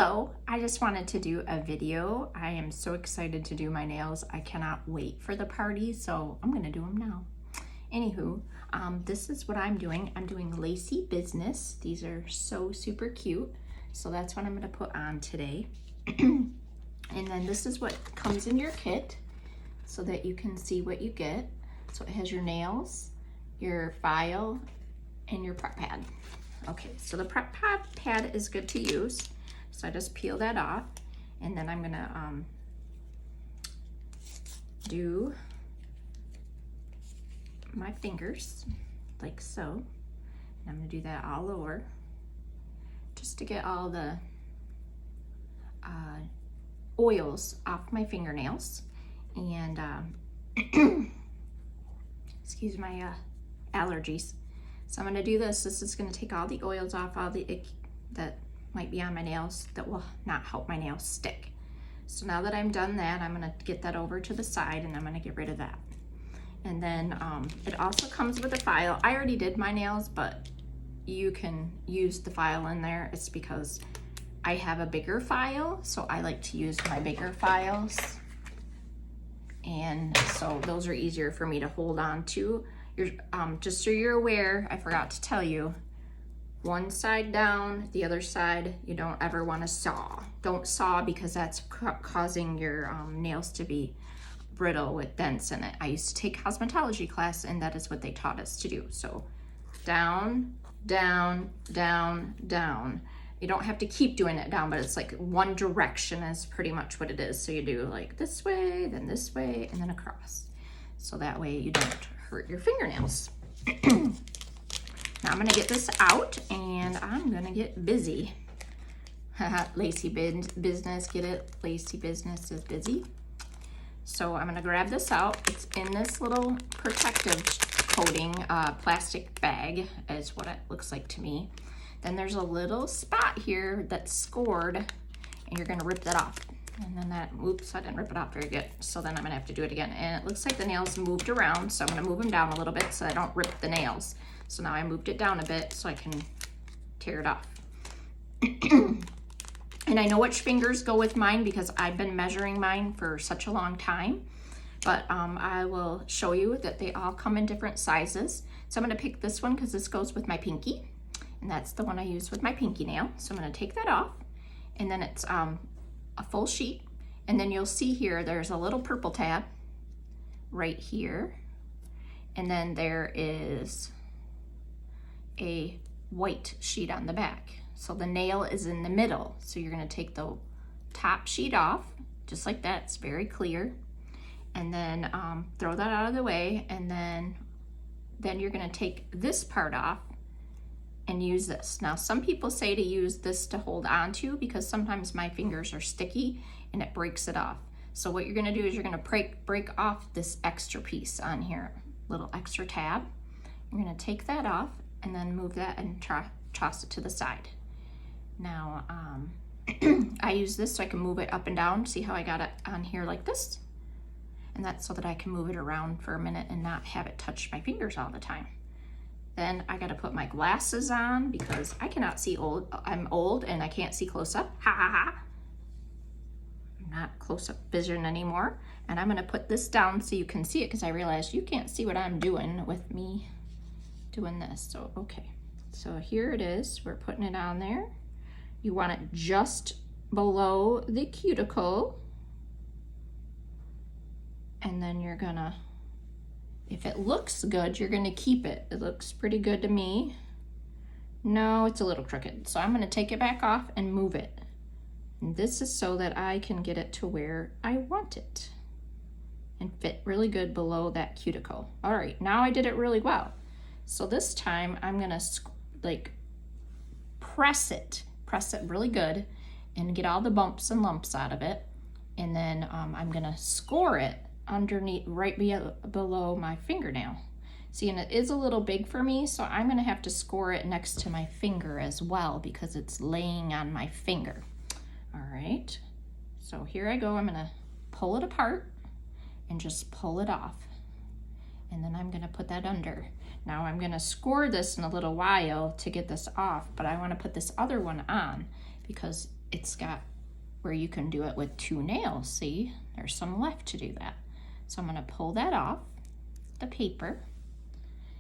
Hello, I just wanted to do a video. I am so excited to do my nails. I cannot wait for the party, so I'm gonna do them now. Anywho, this is what I'm doing. I'm doing Lacy Business. These are so super cute. So that's what I'm gonna put on today. And then this is what comes in your kit so that you can see what you get. So it has your nails, your file, and your prep pad. Okay, so the prep pad is good to use. So I just peel that off, and then I'm gonna do my fingers like so. And I'm gonna do that all over just to get all the oils off my fingernails. And excuse my allergies. So I'm gonna do this. This is gonna take all the oils off, all the ick that might be on my nails that will not help my nails stick. So now that I'm done that, I'm gonna get that over to the side and I'm gonna get rid of that. And then it also comes with a file. I already did my nails, but you can use the file in there. It's because I have a bigger file, so I like to use my bigger files. And so those are easier for me to hold on to. Just so you're aware, I forgot to tell you, one side down, the other side, you don't ever want to saw. Don't saw because that's causing your nails to be brittle with dents in it. I used to take cosmetology class and that is what they taught us to do. So down, down, down, down. You don't have to keep doing it down, but it's like one direction is pretty much what it is. So you do like this way, and then across. So that way you don't hurt your fingernails. Now I'm gonna get this out and I'm gonna get busy. Lacy Business, get it? Lacy Business is busy. So I'm gonna grab this out. It's in this little protective coating plastic bag is what it looks like to me. Then there's a little spot here that's scored and you're gonna rip that off. And then that, oops, I didn't rip it off very good. So then I'm gonna have to do it again. And it looks like the nails moved around, so I'm gonna move them down a little bit so I don't rip the nails. So now I moved it down a bit so I can tear it off. And I know which fingers go with mine because I've been measuring mine for such a long time. But I will show you that they all come in different sizes. So I'm gonna pick this one because this goes with my pinky. And that's the one I use with my pinky nail. So I'm gonna take that off. And then it's a full sheet. And then you'll see here, there's a little purple tab right here. And then there is a white sheet on the back. So the nail is in the middle. So you're gonna take the top sheet off, just like that, it's very clear. And then throw that out of the way. And then you're gonna take this part off and use this. Now, some people say to use this to hold on to because sometimes my fingers are sticky and it breaks it off. So what you're gonna do is you're gonna break off this extra piece on here, little extra tab. You're gonna take that off and then move that and toss it to the side. Now, I use this so I can move it up and down. See how I got it on here like this? And that's so that I can move it around for a minute and not have it touch my fingers all the time. Then I gotta put my glasses on because I cannot see I'm old and I can't see close up. Ha ha ha. I'm not close up vision anymore. And I'm gonna put this down so you can see it because I realized you can't see what I'm doing with me doing this. So, okay. So here it is. We're putting it on there. You want it just below the cuticle. And then you're gonna, if it looks good, you're gonna keep it. It looks pretty good to me. No, it's a little crooked. So I'm gonna take it back off and move it. And this is so that I can get it to where I want it and fit really good below that cuticle. All right, now I did it really well. So this time I'm gonna like press it really good and get all the bumps and lumps out of it. And then I'm gonna score it underneath, right below my fingernail. See, and it is a little big for me, so I'm gonna have to score it next to my finger as well because it's laying on my finger. All right, so here I go. I'm gonna pull it apart and just pull it off. And then I'm gonna put that under. Now I'm gonna score this in a little while to get this off, but I wanna put this other one on because it's got where you can do it with 2 nails. See, there's some left to do that. So I'm gonna pull that off the paper,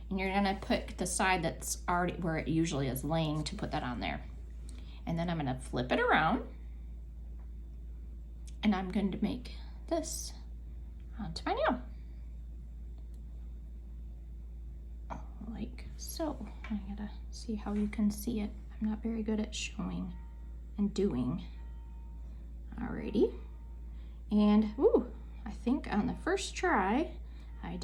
and you're gonna put the side that's already where it usually is laying to put that on there. And then I'm gonna flip it around, and I'm going to make this onto my nail. Like so. I gotta see how you can see it. I'm not very good at showing and doing. Alrighty. And, ooh, I think on the first try, I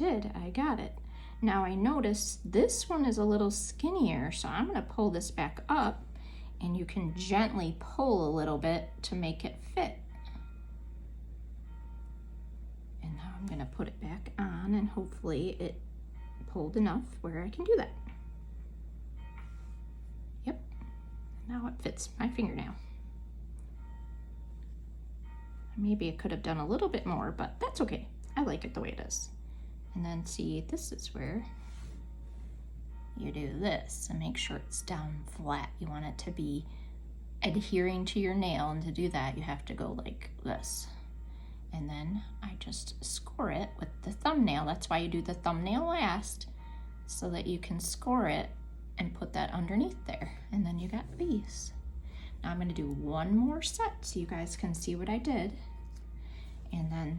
got it. Now I notice this one is a little skinnier, so I'm gonna pull this back up, and you can gently pull a little bit to make it fit. And now I'm gonna put it back on, and hopefully it pulled enough where I can do that. Yep, now it fits my fingernail. Maybe I could have done a little bit more, but that's okay. I like it the way it is. And then see, this is where you do this and make sure it's down flat. You want it to be adhering to your nail, and to do that you have to go like this. And then I just score it with the thumbnail. That's why you do the thumbnail last, so that you can score it and put that underneath there. And then you got these. Now I'm gonna do one more set so you guys can see what I did. And then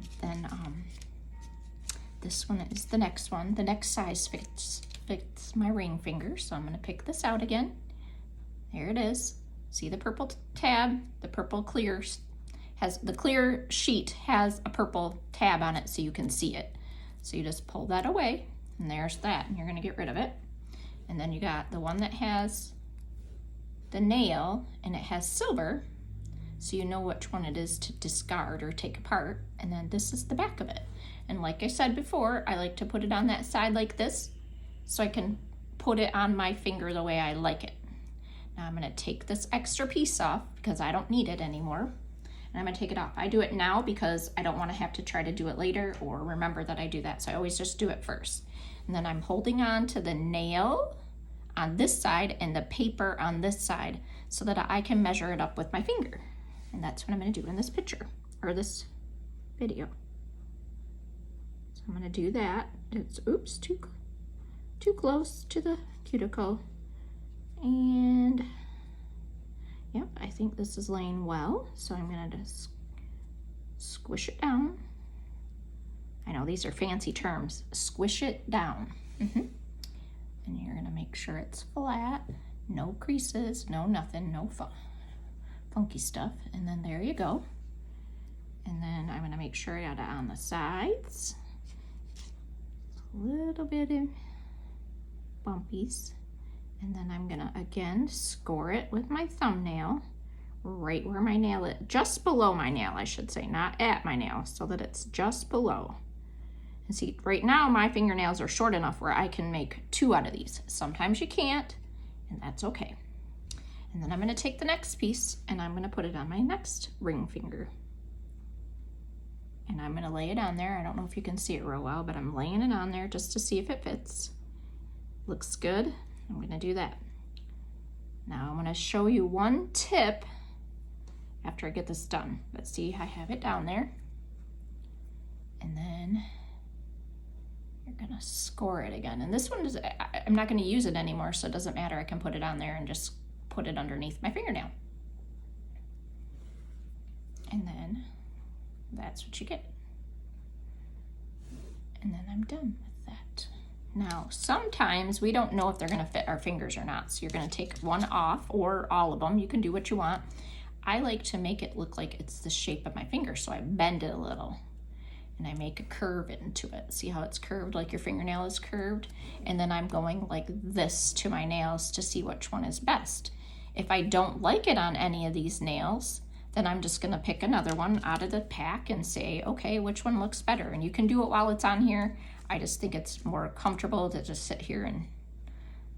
this one is the next one. The next size fits my ring finger. So I'm gonna pick this out again. There it is. See the purple tab? The purple clear the clear sheet has a purple tab on it so you can see it. So you just pull that away, and there's that, and you're gonna get rid of it. And then you got the one that has the nail, and it has silver, so you know which one it is to discard or take apart. And then this is the back of it. And like I said before, I like to put it on that side like this, so I can put it on my finger the way I like it. Now I'm gonna take this extra piece off because I don't need it anymore. And I'm gonna take it off. I do it now because I don't wanna have to try to do it later or remember that I do that. So I always just do it first. And then I'm holding on to the nail on this side and the paper on this side so that I can measure it up with my finger. And that's what I'm gonna do in this picture, or this video. So I'm gonna do that. It's, oops, too close to the cuticle. And yep, I think this is laying well. So I'm gonna just squish it down. I know these are fancy terms. Squish it down. And you're gonna make sure it's flat, no creases, no nothing, no funky stuff. And then there you go. And then I'm gonna make sure I got it on the sides. A little bit of bumpies. And then I'm gonna again score it with my thumbnail right where my nail is, just below my nail, I should say, not at my nail, so that it's just below. And see, right now my fingernails are short enough where I can make 2 out of these. Sometimes you can't, and that's okay. And then I'm gonna take the next piece and I'm gonna put it on my next ring finger. And I'm gonna lay it on there. I don't know if you can see it real well, but I'm laying it on there just to see if it fits. Looks good. I'm gonna do that. Now I'm gonna show you one tip after I get this done. But see, I have it down there. And then you're gonna score it again. And this one is, I'm not gonna use it anymore, so it doesn't matter. I can put it on there and just put it underneath my fingernail. And then that's what you get. And then I'm done with that. Now, sometimes we don't know if they're gonna fit our fingers or not. So you're gonna take one off, or all of them. You can do what you want. I like to make it look like it's the shape of my finger, so I bend it a little. And I make a curve into it. See how it's curved, like your fingernail is curved? And then I'm going like this to my nails to see which one is best. If I don't like it on any of these nails, then I'm just gonna pick another one out of the pack and say, okay, which one looks better? And you can do it while it's on here. I just think it's more comfortable to just sit here and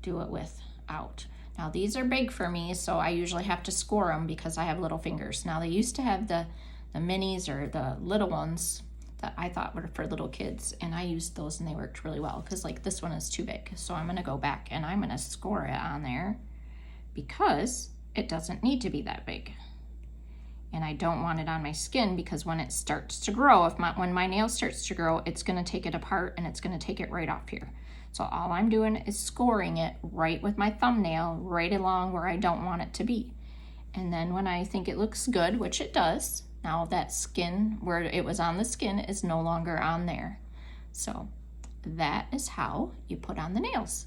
do it without. Now these are big for me, so I usually have to score them because I have little fingers. Now they used to have the minis or the little ones that I thought were for little kids, and I used those and they worked really well because like this one is too big. So I'm gonna go back and I'm gonna score it on there because it doesn't need to be that big. and I don't want it on my skin because when it starts to grow, when my nail starts to grow, it's gonna take it apart and it's gonna take it right off here. So all I'm doing is scoring it right with my thumbnail, right along where I don't want it to be. And then when I think it looks good, which it does, now that skin, where it was on the skin, is no longer on there. So that is how you put on the nails.